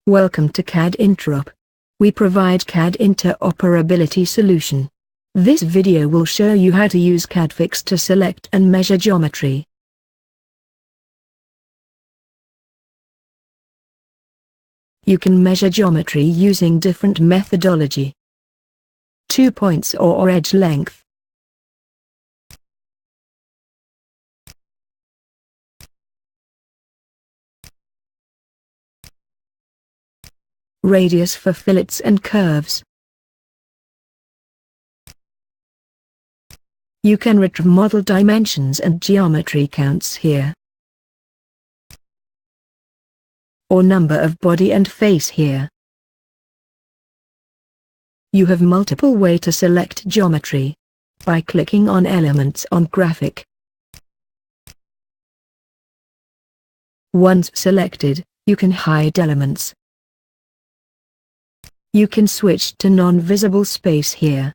Welcome to CAD Interop. We provide CAD interoperability solution. This video will show you how to use CADfix to select and measure geometry. You can measure geometry using different methodology. 2 points or edge length. Radius for fillets and curves. You can retrieve model dimensions and geometry counts here, or number of body and face here. You have multiple ways to select geometry by clicking on elements on graphic. Once selected, you can hide elements. You can switch to non-visible space here.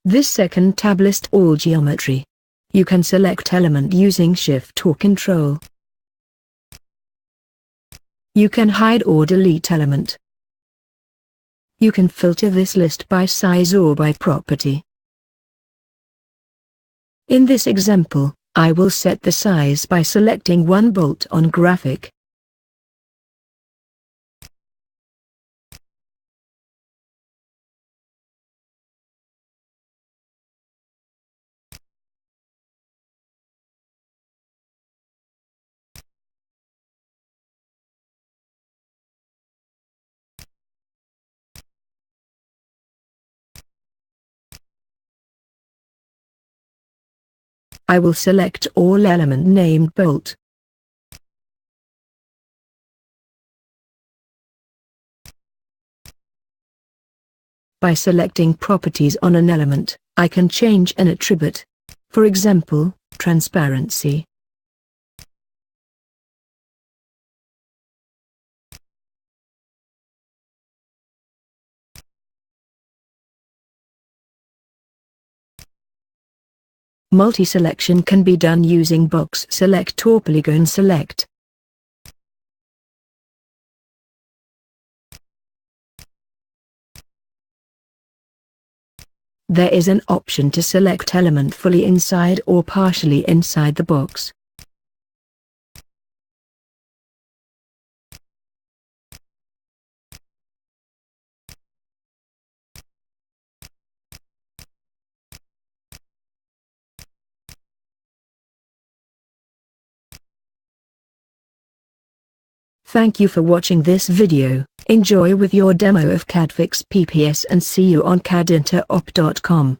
This second tab lists all geometry. You can select element using Shift or Control. You can hide or delete element. You can filter this list by size or by property. In this example, I will set the size by selecting one bolt on graphic. I will select all element named bolt. By selecting properties on an element, I can change an attribute. For example, transparency. Multi-selection can be done using box select or polygon select. There is an option to select element fully inside or partially inside the box. Thank you for watching this video. Enjoy with your demo of CADfix PPS and see you on cadinterop.com.